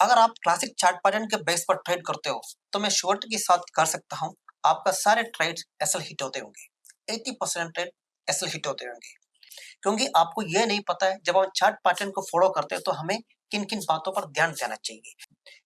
अगर आप classic chart pattern के बेस पर ट्रेड करते हो तो मैं श्योरिटी के साथ कर सकता हूं आपका सारे ट्रेड एसएल हिट होते होंगे। 80% ट्रेड एसएल हिट होते होंगे, क्योंकि आपको ये नहीं पता है जब हम चार्ट पैटर्न को फॉलो करते हैं तो हमें किन किन बातों पर ध्यान देना चाहिए।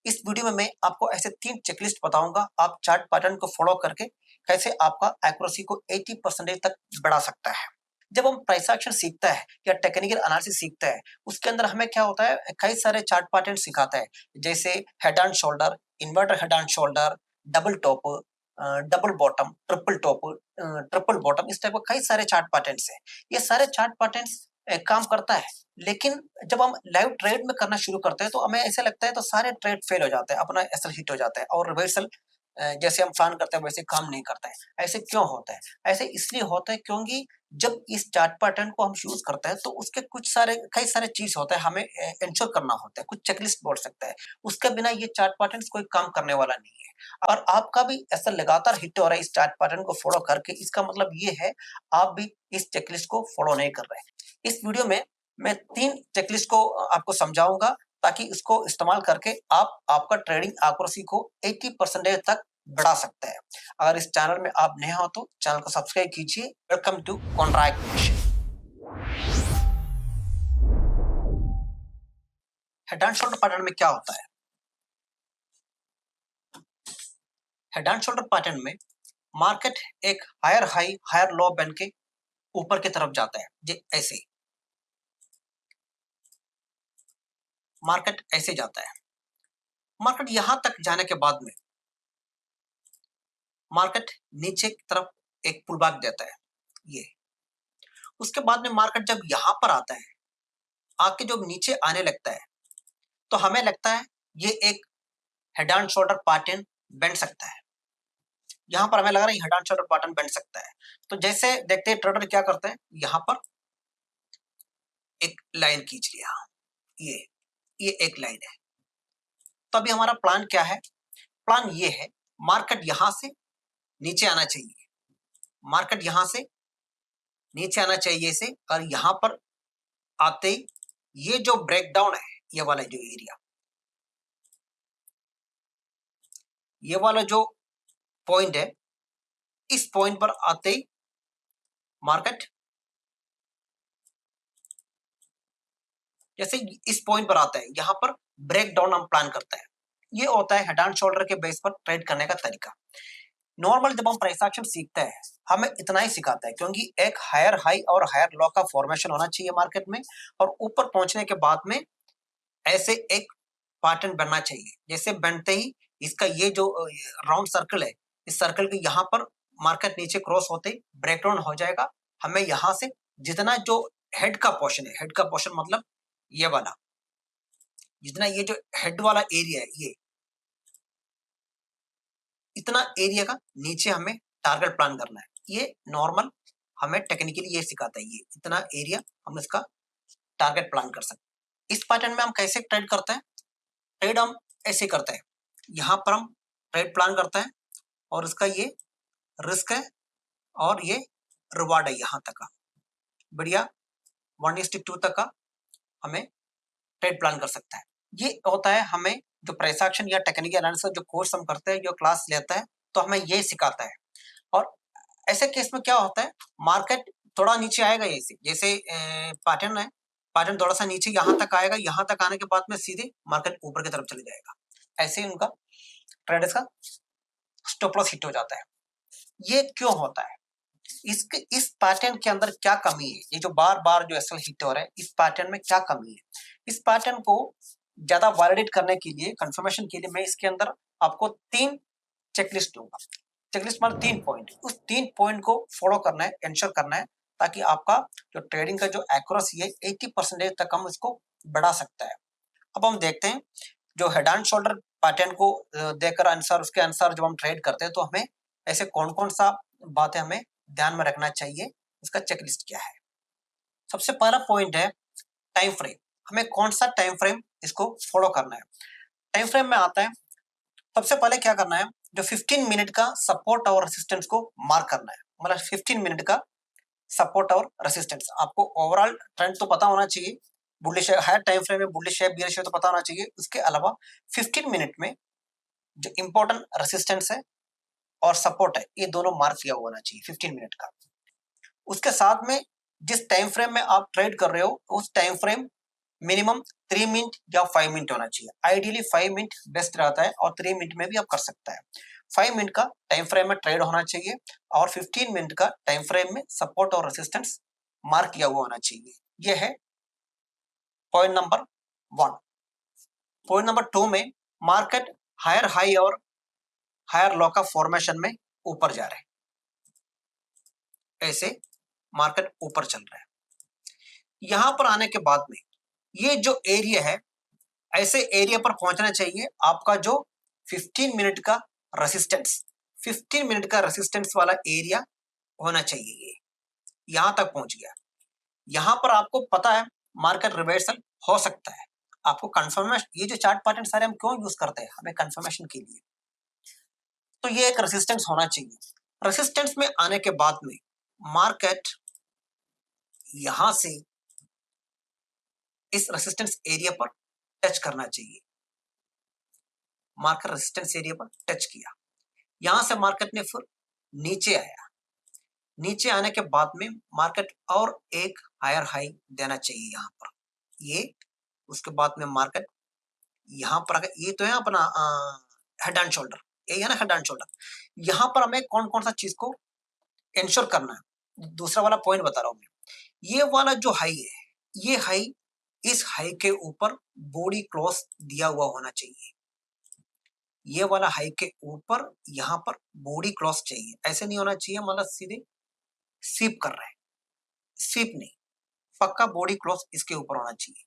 इस वीडियो में मैं आपको ऐसे 3 चेकलिस्ट बताऊंगा, आप चार्ट पैटर्न को फॉलो करके कैसे आपका एक्यूरेसी को 80% तक बढ़ा सकता है। जब हम प्राइस एक्शन सीखता है या टेक्निकल एनालिसिस सीखता है, उसके अंदर हमें क्या होता है, कई सारे चार्ट पैटर्न सिखाता है, जैसे head and shoulder, inverter head and shoulder, double top, double bottom, triple top, triple bottom, इस टाइप का कई सारे चार्ट पैटर्न्स है। ये सारे चार्ट पैटर्न्स काम करता है, लेकिन जब हम लाइव ट्रेड में करना शुरू करते हैं तो हमें ऐसा लगता है तो सारे ट्रेड फेल हो जाते हैं, अपना एसएल हिट हो जाता है और रिवर्सल जैसे हम प्लान करते हैं वैसे काम नहीं करता है। ऐसे क्यों होता है? ऐसे इसलिए होता है क्योंकि जब इस चार्ट पैटर्न को हम यूज करते हैं तो उसके कई सारे चीज होते हैं, हमें इंश्योर करना होता है, कुछ चेकलिस्ट बोल सकता है। उसके बिना ये चार्ट पैटर्न कोई काम करने वाला नहीं है। और आपका भी ऐसा लगातार हिट हो रहा है इस चार्ट पैटर्न को फॉलो करके, इसका मतलब ये है आप भी इस चेकलिस्ट को फॉलो नहीं कर रहे हैं। इस वीडियो में मैं 3 चेकलिस्ट को आपको समझाऊंगा, ताकि इसको इस्तेमाल करके आप आपका ट्रेडिंग एक्यूरेसी को 80% तक बढ़ा सकते हैं। अगर इस चैनल में आप नए हो तो चैनल को सब्सक्राइब कीजिए। Welcome to contract mission. Head and shoulder pattern में क्या होता है? हेड एंड शोल्डर पैटर्न में मार्केट एक हायर हाई हायर लो बन के ऊपर की तरफ जाता है। ये ऐसे मार्केट ऐसे जाता है। मार्केट यहां तक जाने के बाद में मार्केट नीचे की तरफ एक पुल बैक देता है। ये उसके बाद में मार्केट जब यहां पर आता है, आके जब नीचे आने लगता है, तो हमें लगता है ये एक हेड एंड शोल्डर पैटर्न बन सकता है। यहां पर हमें लग रहा है हेड एंड शोल्डर पैटर्न बन सकता है। तो जैसे देखते हैं ट्रेडर क्या करते हैं, यहां पर एक लाइन खींच लिया। ये एक लाइन है। तो अभी हमारा प्लान क्या है? प्लान ये है, मार्केट यहां से नीचे आना चाहिए, मार्केट यहां से नीचे आना चाहिए से, और यहां पर आते ही ये जो ब्रेकडाउन है, ये वाला जो एरिया, ये वाला जो पॉइंट है, इस पॉइंट पर आते ही मार्केट जैसे इस पॉइंट पर आता है, यहां पर ब्रेकडाउन हम प्लान करता है। ये होता है हेड एंड शोल्डर के बेस पर ट्रेड करने का तरीका। नॉर्मल जब हम प्राइस एक्शन सीखते हैं, हमें इतना ही सिखाता है, क्योंकि एक हायर हाई और हायर लो का फॉर्मेशन होना चाहिए मार्केट में, और ऊपर पहुंचने के बाद में ऐसे एक पैटर्न बनना चाहिए। जैसे बनते ही इसका ये जो राउंड सर्कल है, इस सर्कल के यहाँ पर मार्केट नीचे क्रॉस होते ही ब्रेकडाउन हो जाएगा। हमें यहाँ से जितना जो हेड का पोर्शन है, हेड का पोर्शन मतलब ये वाला, जितना ये जो हेड वाला एरिया है, ये इतना एरिया का नीचे हमें टारगेट प्लान करना है। ये नॉर्मल हमें टेक्निकली ये सिखाता है, ये इतना एरिया हम इसका टारगेट प्लान कर सकते हैं। इस पैटर्न में हम कैसे ट्रेड करते हैं? ट्रेड हम ऐसे करते हैं, यहाँ पर हम ट्रेड प्लान करते हैं और इसका ये रिस्क है और ये रिवार्ड है, यहाँ तक का बढ़िया 1:2 तक का हमें ट्रेड प्लान कर सकता है। ये होता है हमें जो प्राइस एक्शन या टेक्निकल एनालिसिस जो कोर्स हम करते हैं, जो क्लास लेता है, तो हमें ये सिखाता है। और ऐसे केस में क्या होता है, मार्केट थोड़ा नीचे आएगा, जैसे पैटर्न है, पैटर्न थोड़ा सा नीचे यहाँ तक आएगा, यहाँ तक आने के बाद में सीधे मार्केट ऊपर की तरफ चले जाएगा। ऐसे ही उनका ट्रेडर्स का स्टॉप लॉस हिट हो जाता है। ये क्यों होता है? इस पैटर्न के अंदर क्या कमी है? ये जो बार बार जो एसएल हिट हो रहा है, इस पैटर्न में क्या कमी है? इस पैटर्न को ज्यादा वैलिडेट करने के लिए, कंफर्मेशन के लिए, मैं इसके अंदर आपको 3 चेकलिस्ट दूंगा। चेकलिस्ट मतलब 3 पॉइंट, उस 3 पॉइंट को फॉलो करना है, इंश्योर करना है, ताकि आपका जो ट्रेडिंग का जो एक्यूरेसी है 80% तक हम इसको बढ़ा सकता है। अब हम देखते हैं जो हेड एंड शोल्डर पैटर्न को देखकर अनुसार, उसके अनुसार जब हम ट्रेड करते हैं तो हमें ऐसे कौन कौन सा बातें हमें ध्यान में रखना चाहिए, इसका चेकलिस्ट क्या है। सबसे पहला पॉइंट है टाइम फ्रेम। हमें कौन सा टाइम फ्रेम इसको फॉलो करना है? टाइम फ्रेम में आता है, सबसे पहले क्या करना है, जो 15 मिनट का सपोर्ट और रेसिस्टेंस को मार्क करना है। मतलब 15 मिनट का सपोर्ट और रेसिस्टेंस, आपको ओवरऑल ट्रेंड तो पता होना चाहिए बुलिश है, हायर टाइम फ्रेम में बुलिश है बियरिश है तो पता होना चाहिए। उसके अलावा 15 मिनट में जो इंपॉर्टेंट रेसिस्टेंस है और सपोर्ट है ये दोनों मार्क किया हुआ होना चाहिए 15 मिनट का। उसके साथ में जिस टाइम फ्रेम में आप ट्रेड कर रहे हो उस टाइम फ्रेम मिनिमम 3 मिनट या 5 मिनट होना चाहिए। आइडियली 5 मिनट बेस्ट रहता है और 3 मिनट में भी आप कर सकता है। 5 मिनट का टाइम फ्रेम में ट्रेड होना चाहिए और 15 मिनट का टाइम फ्रेम में सपोर्ट और रेसिस्टेंस मार्क किया हुआ होना चाहिए। यह है पॉइंट नंबर 1। पॉइंट नंबर 2 में मार्केट हायर हाई और हायर लो का फॉर्मेशन में ऊपर जा रहे हैं। ऐसे मार्केट ऊपर चल रहा है। यहां पर आने के बाद में ये जो एरिया है ऐसे एरिया पर पहुंचना चाहिए आपका जो 15 मिनट का रेसिस्टेंस, 15 मिनट का रेसिस्टेंस वाला एरिया होना चाहिए। ये यहां तक पहुंच गया। यहां पर आपको पता है मार्केट रिवर्सल हो सकता है। आपको कंफर्मेशन, ये जो चार्ट पैटर्न सारे हम क्यों यूज करते हैं, हमें कंफर्मेशन के लिए। तो ये एक रेसिस्टेंस होना चाहिए। रेसिस्टेंस में आने के बाद में मार्केट यहां से इस रेसिस्टेंस एरिया पर टच करना चाहिए। मार्केट रेसिस्टेंस एरिया पर टच किया, यहां से मार्केट ने फिर नीचे आया। नीचे आने के बाद में मार्केट और एक हायर हाई देना चाहिए यहां पर। ये उसके बाद में मार्केट यहां पर अगर ये तो है अपना हेड एंड शोल्डर, ये है ना हेड एंड शोल्डर। यहां पर हमें कौन कौन सा चीज को इंश्योर करना है, दूसरा वाला पॉइंट बता रहा हूं मैं। ये वाला जो हाई है, ये हाई इस हाई के ऊपर बॉडी क्लोज दिया हुआ होना चाहिए। ये वाला हाई के ऊपर यहां पर बॉडी क्लोज चाहिए। ऐसे नहीं होना चाहिए मतलब सीधे स्वीप कर रहे हैं, स्वीप नहीं, पक्का बॉडी क्लोज इसके ऊपर होना चाहिए।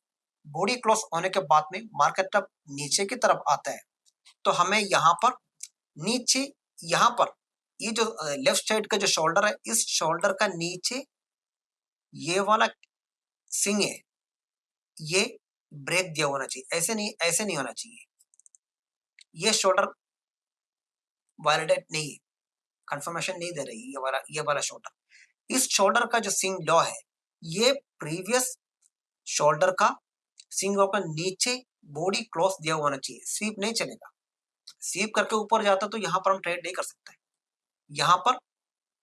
बॉडी क्लोज होने के बाद में मार्केट जब नीचे की तरफ आता है तो हमें यहाँ पर नीचे, यहाँ पर ये जो लेफ्ट साइड का जो शोल्डर है, इस शोल्डर का नीचे ये वाला सिंग है, ये ब्रेक दिया होना चाहिए। ऐसे नहीं होना चाहिए। ये शोल्डर वैलिडेट नहीं है, कंफर्मेशन नहीं दे रही ये वाला शोल्डर। इस शोल्डर का जो सिंग लो है, ये प्रीवियस शोल्डर का सिंग लो का नीचे बॉडी क्लोज दिया होना चाहिए। स्वीप नहीं चलेगा, स्वीप करके ऊपर जाता तो यहां पर हम ट्रेड नहीं कर सकते। यहां पर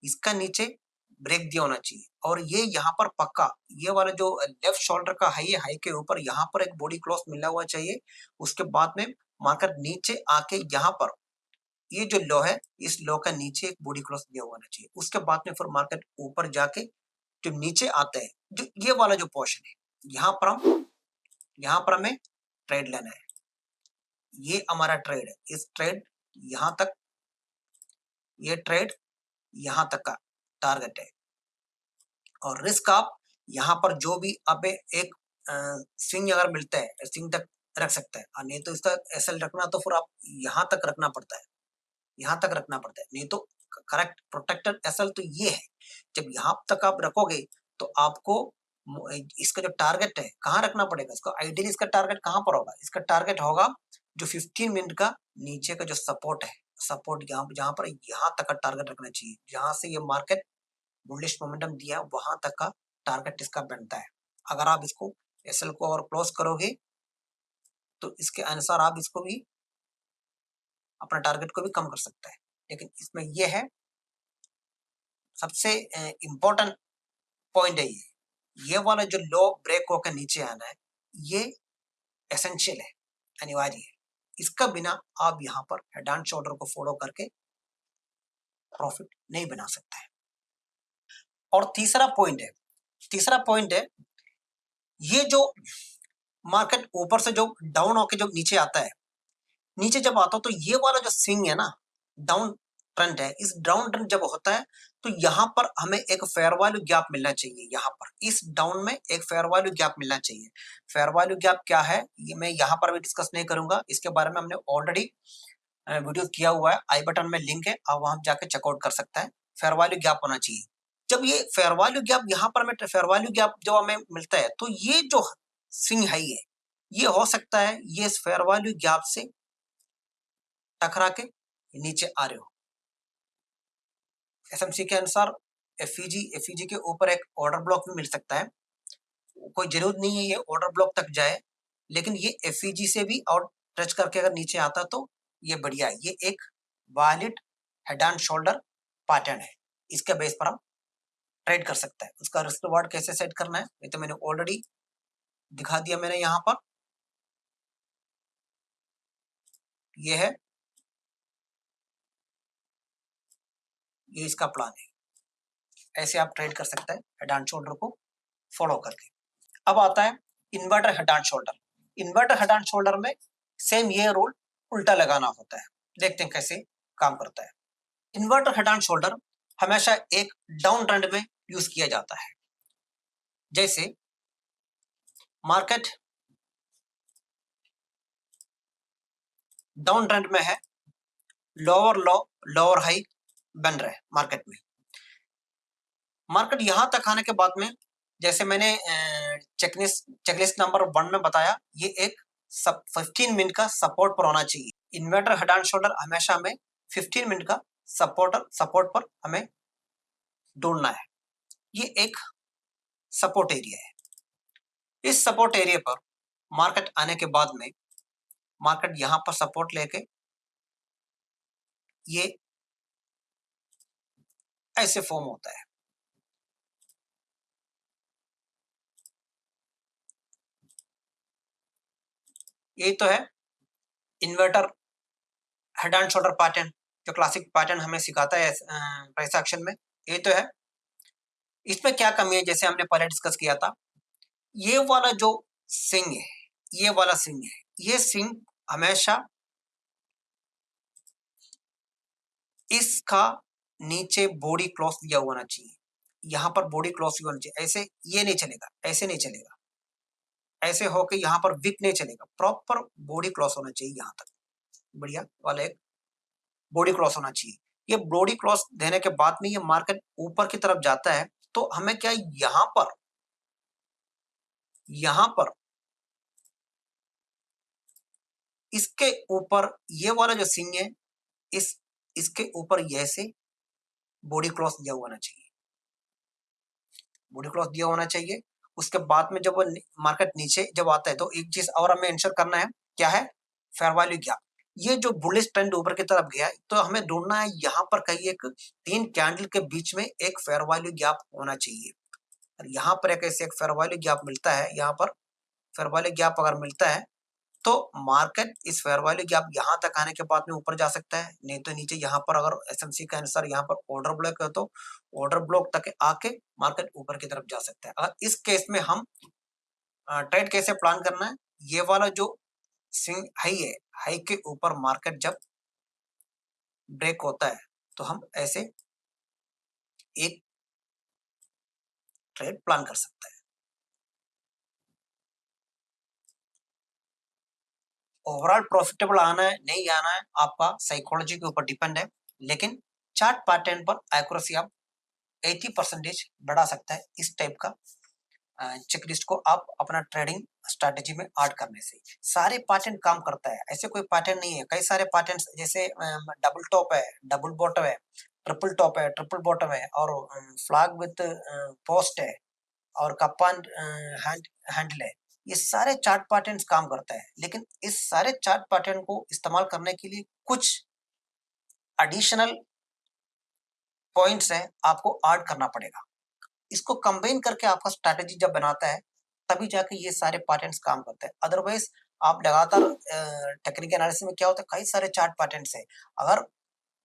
इसका नीचे ब्रेक दिया होना चाहिए और ये यहाँ पर पक्का ये वाला जो लेफ्ट शोल्डर का हाई है, हाई के ऊपर यहाँ पर एक बॉडी क्लोज मिलना हुआ चाहिए। उसके बाद में मार्केट नीचे आके यहाँ पर ये जो लो है, इस लो का नीचे एक बॉडी क्लोज दिया हुआ होना चाहिए। उसके बाद में फिर मार्केट ऊपर जाके जो नीचे आता है, जो ये वाला जो पोर्शन है, यहाँ पर हमें ट्रेड लेना है। ये हमारा ट्रेड है। इस ट्रेड यहां तक, ये ट्रेड यहां तक का टारगेट है और रिस्क आप यहाँ पर जो भी आप एक स्विंग अगर मिलता है स्विंग तक रख सकता है, और नहीं तो इसका एसएल रखना तो फिर आप यहाँ तक रखना पड़ता है, यहाँ तक रखना पड़ता है। नहीं तो करेक्ट प्रोटेक्टेड एसएल तो ये है, जब यहाँ तक आप रखोगे तो आपको इसका जो टारगेट है कहाँ रखना पड़ेगा। इसका आइडियली इसका टारगेट कहाँ पर होगा, इसका टारगेट होगा जो 15 मिनट का नीचे का जो सपोर्ट है, सपोर्ट यहाँ जहाँ पर यहाँ तक का टारगेट रखना चाहिए। जहां से ये मार्केट बुलिश मोमेंटम दिया वहां तक का टारगेट इसका बनता है। अगर आप इसको एसएल को और क्लोज करोगे तो इसके अनुसार आप इसको भी अपना टारगेट को भी कम कर सकता है। लेकिन इसमें यह है सबसे इंपॉर्टेंट पॉइंट है, ये वाला जो लो ब्रेक होकर नीचे आना है, ये एसेंशियल है, अनिवार्य है। इसका बिना आप यहाँ पर हेड एंड शोल्डर को फॉलो करके प्रॉफिट नहीं बना सकता है। और तीसरा पॉइंट है ये जो मार्केट ऊपर से जो डाउन होके जो नीचे आता है, नीचे जब आता है तो ये वाला जो स्विंग है ना, डाउन ट्रेंड है, इस डाउन ट्रेंड जब होता है तो यहाँ पर हमें एक फेयर वैल्यू गैप मिलना चाहिए। यहाँ पर इस डाउन में एक फेयर वैल्यू गैप मिलना चाहिए। फेयर वैल्यू गैप क्या है ये मैं यहाँ पर भी डिस्कस नहीं करूंगा, इसके बारे में हमने ऑलरेडी वीडियो किया हुआ है, आई बटन में लिंक है, आप वहां जाके चेकआउट कर सकते हैं। फेयर वैल्यू गैप होना चाहिए। जब ये फेयर वैल्यू गैप यहाँ पर हमें फेयर वैल्यू गैप जब हमें मिलता है तो ये जो स्विंग हाई है, ये हो सकता है ये इस फेयर वैल्यू गैप से टकरा के नीचे आ रहे हो। एसएमसी के अनुसार एफईजी के ऊपर एक ऑर्डर ब्लॉक भी मिल सकता है, कोई जरूरत नहीं है ये ऑर्डर ब्लॉक तक जाए, लेकिन ये एफईजी से भी और टच करके अगर नीचे आता तो ये बढ़िया है। ये एक valid head and shoulder pattern है, इसके बेस पर हम ट्रेड कर सकते हैं। उसका रिस्क रिवार्ड कैसे सेट करना है ये तो मैंने ऑलरेडी दिखा दिया मैंने यहाँ पर। ये है, ये इसका प्लान है, ऐसे आप ट्रेड कर सकते हैं हेड एंड शोल्डर को फॉलो करके। अब आता है inverter head and shoulder. Inverter head and shoulder में सेम ये रूल उल्टा लगाना होता है, देखते हैं कैसे काम करता है। इन्वर्टर हेड एंड शोल्डर हमेशा एक डाउन ट्रेंड में यूज किया जाता है। जैसे मार्केट डाउन ट्रेंड में है, लोअर लो लोअर हाई बन रहा है मार्केट में। मार्केट यहां तक आने के बाद में, जैसे मैंने चेकलिस्ट नंबर 1 में बताया, ये एक 15 मिनट का सपोर्ट पर होना चाहिए। इन्वर्टर हेड एंड शोल्डर हमेशा हमें 15 मिनट का सपोर्ट पर हमें ढूंढना है। ये एक सपोर्ट एरिया है। इस सपोर्ट एरिया पर मार्केट आने के बाद में मार्केट यहां पर सपोर्ट लेके ये ऐसे फॉर्म होता है। ये तो है inverter head and shoulder pattern, जो क्लासिक पैटर्न हमें सिखाता है प्राइस एक्शन में। ये तो है। इसमें क्या कमी है, जैसे हमने पहले डिस्कस किया था, ये वाला जो स्विंग है, ये वाला स्विंग है, ये स्विंग हमेशा इसका नीचे बॉडी क्लॉज दिया होना चाहिए। यहाँ पर बॉडी क्लॉज होना चाहिए। ऐसे ये नहीं चलेगा, ऐसे नहीं चलेगा, ऐसे होके यहाँ पर विक नहीं चलेगा। प्रॉपर बॉडी क्लॉज होना चाहिए यहाँ तक, बढ़िया वाला एक बॉडी क्रॉस होना चाहिए। ये बॉडी क्रॉस देने के बाद में ये मार्केट ऊपर की तरफ जाता है, तो हमें क्या यहाँ पर इसके ऊपर ये वाला जो सिंग है, इसके ऊपर ऐसे बॉडी क्रॉस दिया होना चाहिए, बॉडी क्रॉस दिया होना चाहिए। उसके बाद में जब वो मार्केट नीचे जब आता है, तो एक चीज और हमें इंश्योर करना है, क्या है, फेयर वैल्यू गैप। ये जो बुलिश ट्रेंड ऊपर की तरफ गया, तो हमें ढूंढना है यहाँ पर कहीं एक 3 कैंडल के बीच में एक फेयर वैल्यू गैप होना चाहिए। और यहाँ पर एक ऐसे एक फेयर वैल्यू गैप मिलता है, यहाँ पर फेयर वैल्यू गैप अगर मिलता है तो मार्केट इस फेयर वैल्यू गैप यहाँ तक आने के बाद में ऊपर जा सकता है, नहीं तो नीचे यहाँ पर अगर एसएमसी का अनुसार यहाँ पर ऑर्डर ब्लॉक है, तो ऑर्डर ब्लॉक तक आके मार्केट ऊपर की तरफ जा सकता है। अगर इस केस में हम ट्रेड कैसे प्लान करना है, ये वाला जो स्विंग हाई है, हाई के ऊपर मार्केट जब ब्रेक होता है, तो हम ऐसे एक ट्रेड प्लान कर सकते हैं। ओवरऑल प्रॉफिटेबल आना है नहीं आना है आपका साइकोलॉजी के ऊपर डिपेंड है, लेकिन चार्ट पैटर्न पर एक्यूरेसी आप 80% बढ़ा सकता है इस टाइप का चेकलिस्ट को आप अपना ट्रेडिंग स्ट्रैटेजी में ऐड करने से। सारे पैटर्न काम करता है, ऐसे कोई पैटर्न नहीं है। कई सारे पैटर्न, जैसे डबल टॉप है, डबल बॉटम है, ट्रिपल टॉप है, ट्रिपल बॉटम है, और फ्लैग विथ पोस्ट है, और कप्पान हैंडल है। ये सारे चार्ट पैटर्न्स काम करता है, लेकिन इस सारे चार्ट पैटर्न को इस्तेमाल करने के लिए कुछ एडिशनल पॉइंट्स है, आपको ऐड करना पड़ेगा। इसको कंबाइन करके आपका स्ट्रैटेजी जब बनाता है, तभी जाके ये सारे पैटर्न्स काम करते हैं। अदरवाइज आप लगातार टेक्निकल एनालिसिस में क्या होता है, कई सारे चार्ट पैटर्न्स है। अगर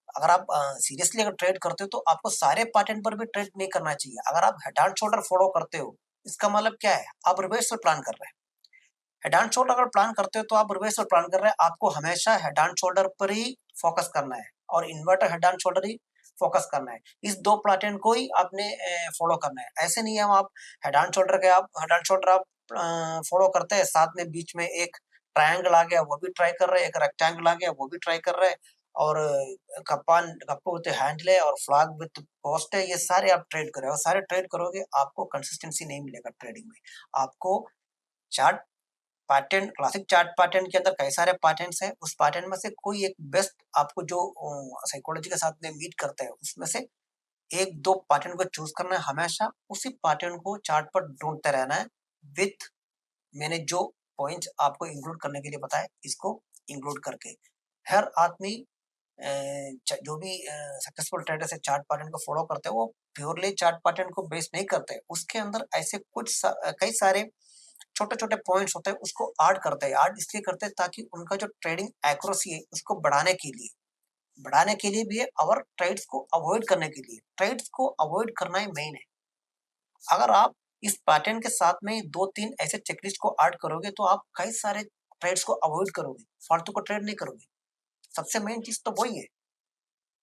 अगर आप सीरियसली अगर ट्रेड करते हो, तो आपको सारे पैटर्न पर भी ट्रेड नहीं करना चाहिए। अगर आप हेड एंड शोल्डर फॉलो करते हो, इसका मतलब क्या है, आप रिवर्सल प्लान कर रहे हैं। हेड एंड शोल्डर अगर प्लान करते हो, तो आप रिवर्सल प्लान कर रहे हैं। आपको हमेशा हेड एंड शोल्डर पर ही फोकस करना है, और inverter head and shoulder he focus करना है। इस 2 पैटर्न को ही आपने फॉलो करना है। ऐसे नहीं है आप हेड एंड शोल्डर के आप हेड एंड शोल्डर आप फॉलो करते हैं, साथ में बीच में एक ट्रायंगल आ गया वो भी ट्राई कर रहे हैं, एक रेक्टेंगल आ गया वो भी ट्राई कर रहे हैं, और कप्पो विथ हैंडल है, और फ्लैग विथ पोस्ट है। ये सारे आप ट्रेड कर रहे हो, सारे ट्रेड करोगे, आपको कंसिस्टेंसी नहीं मिलेगा ट्रेडिंग में। आपको chart pattern, classic chart pattern के अंदर कई सारे पैटर्न्स हैं, उस पैटर्न में से कोई एक बेस्ट आपको जो साइकोलॉजी के साथ में मीट करता है, उसमें से 1-2 पैटर्न को चूज करना है। हमेशा उसी पैटर्न को चार्ट पर ढूंढते रहना है, विथ मैंने जो पॉइंट्स आपको इंक्लूड करने के लिए बताया इसको इंक्लूड करके हर आदमी जो भी सक्सेसफुल ट्रेडर्स है चार्ट पैटर्न को फॉलो करते हैं वो प्योरली चार्ट पैटर्न को बेस नहीं करते, उसके अंदर ऐसे कई सारे छोटे छोटे पॉइंट्स होते हैं उसको ऐड करते हैं। ऐड इसलिए करते हैं ताकि उनका जो ट्रेडिंग एक्यूरेसी है उसको बढ़ाने के लिए भी है और ट्रेड्स को अवॉइड करने के लिए। ट्रेड्स को अवॉइड करना ही मेन है। अगर आप इस पैटर्न के साथ में 2-3 ऐसे चेकलिस्ट को ऐड करोगे तो आप कई सारे ट्रेड्स को अवॉइड करोगे, फालतू को ट्रेड नहीं करोगे। सबसे मेन चीज तो वही है।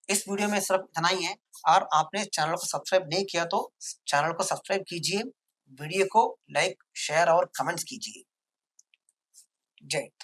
इस वीडियो में सिर्फ इतना ही है। और आपने चैनल को सब्सक्राइब नहीं किया तो चैनल को सब्सक्राइब कीजिए, वीडियो को लाइक शेयर और कमेंट्स कीजिए। जय हिंद।